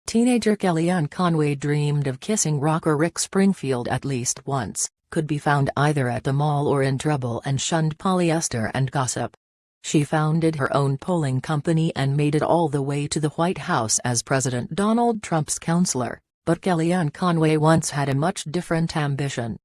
Teenager Kellyanne Conway dreamed of kissing rocker Rick Springfield at least once, could be found either at the mall or in trouble and shunned polyester and gossip. She founded her own polling company and made it all the way to the White House as President Donald Trump's counselor, but Kellyanne Conway once had a much different ambition.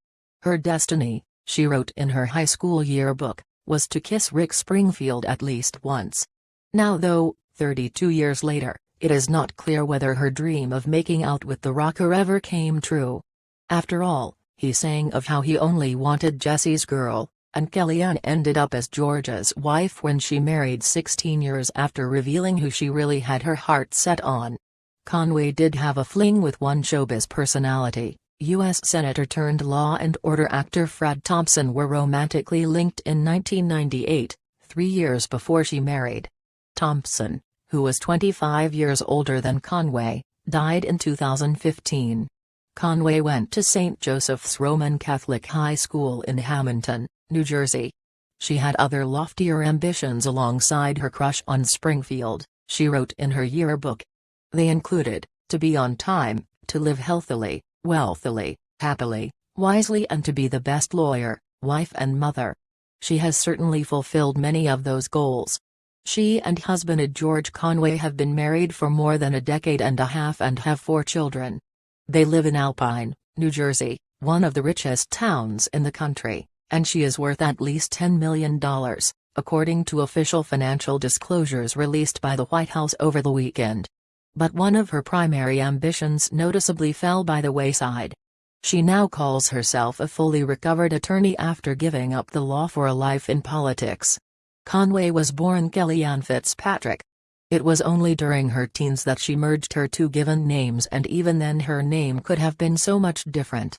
Her destiny, she wrote in her high school yearbook, was to kiss Rick Springfield at least once. Now though, 32 years later, it is not clear whether her dream of making out with the rocker ever came true. After all, he sang of how he only wanted Jesse's girl, and Kellyanne ended up as George's wife when she married 16 years after revealing who she really had her heart set on. Conway did have a fling with one showbiz personality. U.S. Senator turned Law and Order actor Fred Thompson were romantically linked in 1998, 3 years before she married. Thompson, who was 25 years older than Conway, died in 2015. Conway went to St. Joseph's Roman Catholic High School in Hamilton, New Jersey. She had other loftier ambitions alongside her crush on Springfield, she wrote in her yearbook. They included, to be on time, to live healthily, wealthily, happily, wisely and to be the best lawyer, wife and mother. She has certainly fulfilled many of those goals. She and husband George Conway have been married for more than a decade and a half and have 4 children. They live in Alpine, New Jersey, one of the richest towns in the country, and she is worth at least $10 million, according to official financial disclosures released by the White House over the weekend. But one of her primary ambitions noticeably fell by the wayside. She now calls herself a fully recovered attorney after giving up the law for a life in politics. Conway was born Kellyanne Fitzpatrick. It was only during her teens that she merged her 2 given names, and even then her name could have been so much different.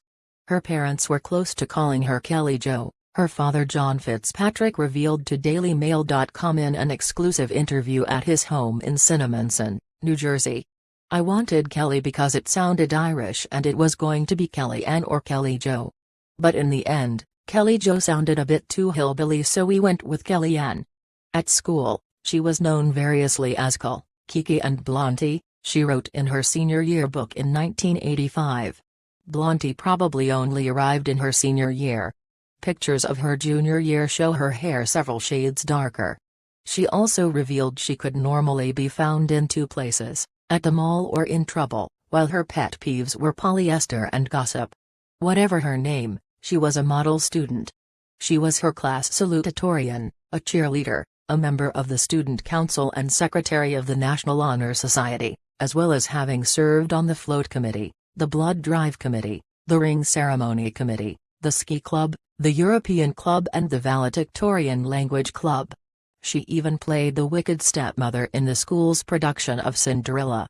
Her parents were close to calling her Kelly Jo, her father John Fitzpatrick revealed to DailyMail.com in an exclusive interview at his home in Cinnaminson, New Jersey. I wanted Kelly because it sounded Irish and it was going to be Kellyanne or Kelly Jo. But in the end, Kelly Jo sounded a bit too hillbilly, so we went with Kellyanne. At school, she was known variously as Col, Kiki and Blontie, she wrote in her senior yearbook in 1985. Blontie probably only arrived in her senior year. Pictures of her junior year show her hair several shades darker. She also revealed she could normally be found in 2 places, at the mall or in trouble, while her pet peeves were polyester and gossip. Whatever her name, she was a model student. She was her class salutatorian, a cheerleader, a member of the Student Council and Secretary of the National Honor Society, as well as having served on the Float Committee, the Blood Drive Committee, the Ring Ceremony Committee, the Ski Club, the European Club and the Valedictorian Language Club. She even played the wicked stepmother in the school's production of Cinderella.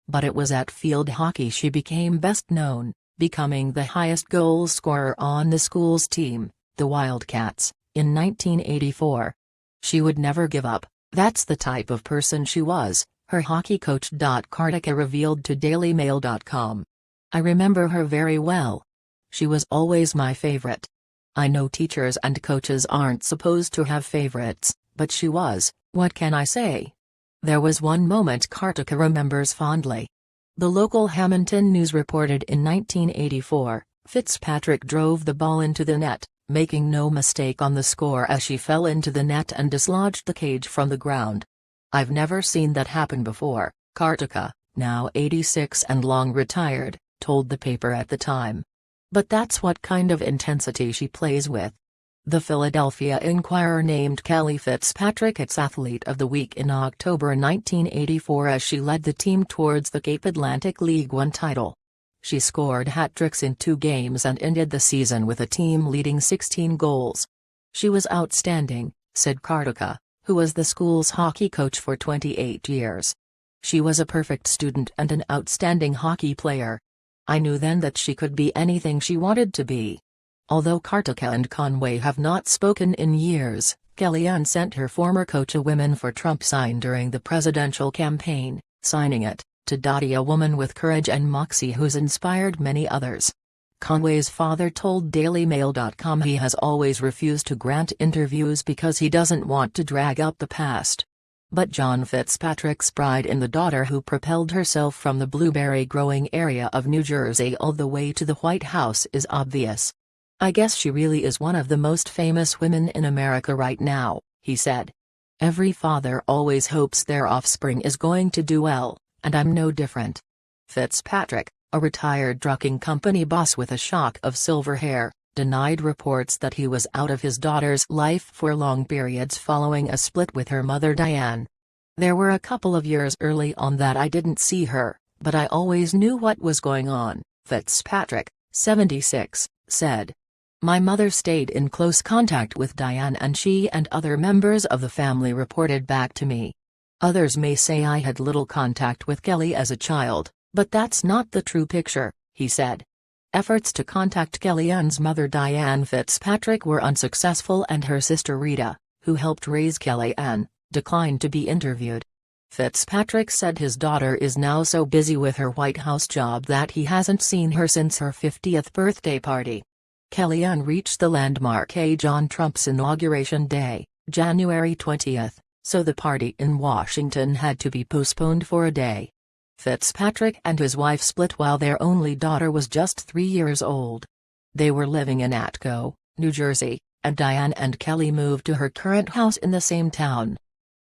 But it was at field hockey she became best known, becoming the highest goal scorer on the school's team, the Wildcats, in 1984. She would never give up, that's the type of person she was, her hockey coach. Kartika revealed to DailyMail.com. I remember her very well. She was always my favorite. I know teachers and coaches aren't supposed to have favorites, but she was, what can I say? There was one moment Kartika remembers fondly. The local Hamilton News reported in 1984, Fitzpatrick drove the ball into the net, making no mistake on the score as she fell into the net and dislodged the cage from the ground. I've never seen that happen before, Kartika, now 86 and long retired, told the paper at the time. But that's what kind of intensity she plays with. The Philadelphia Inquirer named Kelly Fitzpatrick its Athlete of the Week in October 1984 as she led the team towards the Cape Atlantic League One title. She scored hat-tricks in 2 games and ended the season with a team leading 16 goals. She was outstanding, said Kartika, who was the school's hockey coach for 28 years. She was a perfect student and an outstanding hockey player. I knew then that she could be anything she wanted to be. Although Kartika and Conway have not spoken in years, Kellyanne sent her former coach a Women for Trump sign during the presidential campaign, signing it, to Dottie, a woman with courage and moxie who's inspired many others. Conway's father told DailyMail.com he has always refused to grant interviews because he doesn't want to drag up the past. But John Fitzpatrick's pride in the daughter who propelled herself from the blueberry-growing area of New Jersey all the way to the White House is obvious. "I guess she really is one of the most famous women in America right now," he said. "Every father always hopes their offspring is going to do well, and I'm no different." Fitzpatrick, a retired trucking company boss with a shock of silver hair, denied reports that he was out of his daughter's life for long periods following a split with her mother Diane. "There were a couple of years early on that I didn't see her, but I always knew what was going on," Fitzpatrick, 76, said. "My mother stayed in close contact with Diane and she and other members of the family reported back to me. Others may say I had little contact with Kelly as a child, but that's not the true picture," he said. Efforts to contact Kellyanne's mother Diane Fitzpatrick were unsuccessful and her sister Rita, who helped raise Kellyanne, declined to be interviewed. Fitzpatrick said his daughter is now so busy with her White House job that he hasn't seen her since her 50th birthday party. Kellyanne reached the landmark age on Trump's Inauguration Day, January 20, so the party in Washington had to be postponed for a day. Fitzpatrick and his wife split while their only daughter was just 3 years old. They were living in Atco, New Jersey, and Diane and Kelly moved to her current house in the same town.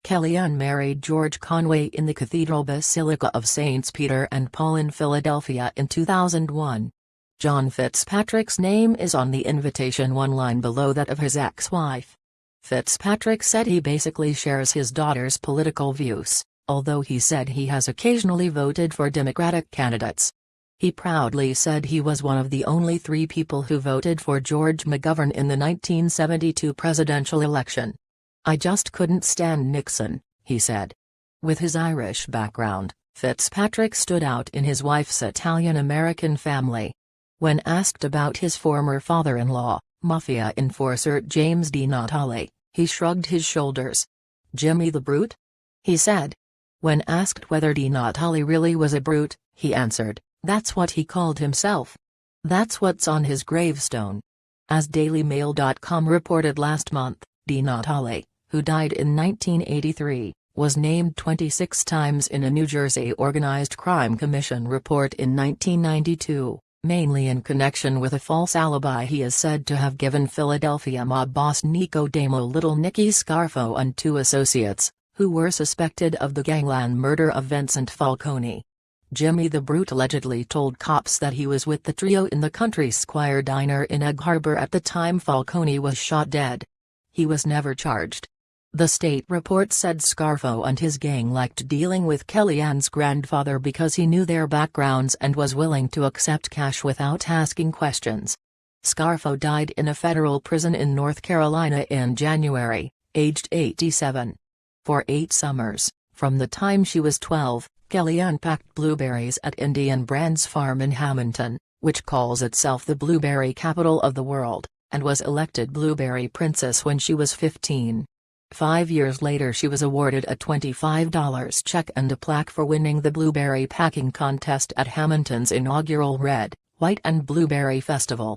Kellyanne married George Conway in the Cathedral Basilica of Saints Peter and Paul in Philadelphia in 2001. John Fitzpatrick's name is on the invitation one line below that of his ex-wife. Fitzpatrick said he basically shares his daughter's political views, although he said he has occasionally voted for Democratic candidates. He proudly said he was one of the only 3 people who voted for George McGovern in the 1972 presidential election. "I just couldn't stand Nixon," he said. With his Irish background, Fitzpatrick stood out in his wife's Italian-American family. When asked about his former father-in-law, Mafia enforcer James DiNatale, he shrugged his shoulders. "Jimmy the Brute?" he said. When asked whether DiNatale really was a brute, he answered, "That's what he called himself. That's what's on his gravestone." As DailyMail.com reported last month, DiNatale, who died in 1983, was named 26 times in a New Jersey Organized Crime Commission report in 1992, mainly in connection with a false alibi he is said to have given Philadelphia mob boss Nicodemo Little Nicky Scarfo and 2 associates, who were suspected of the gangland murder of Vincent Falcone. Jimmy the Brute allegedly told cops that he was with the trio in the Country Squire diner in Egg Harbor at the time Falcone was shot dead. He was never charged. The state report said Scarfo and his gang liked dealing with Kellyanne's grandfather because he knew their backgrounds and was willing to accept cash without asking questions. Scarfo died in a federal prison in North Carolina in January, aged 87. For 8 summers, from the time she was 12, Kellyanne packed blueberries at Indian Brand's farm in Hamilton, which calls itself the blueberry capital of the world, and was elected Blueberry Princess when she was 15. 5 years later she was awarded a $25 check and a plaque for winning the blueberry packing contest at Hamilton's inaugural Red, White and Blueberry Festival.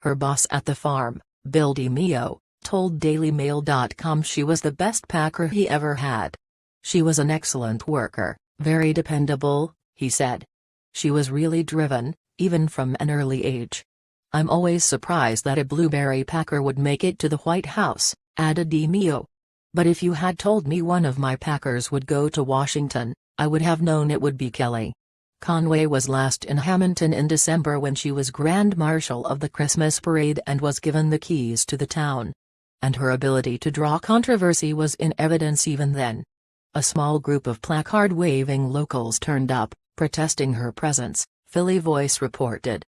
Her boss at the farm, Bill DiMeo, told DailyMail.com she was the best packer he ever had. "She was an excellent worker, very dependable," he said. "She was really driven, even from an early age. I'm always surprised that a blueberry packer would make it to the White House," added DiMeo. "But if you had told me one of my packers would go to Washington, I would have known it would be Kelly." Conway was last in Hamilton in December when she was Grand Marshal of the Christmas parade and was given the keys to the town. And her ability to draw controversy was in evidence even then. A small group of placard-waving locals turned up, protesting her presence, Philly Voice reported.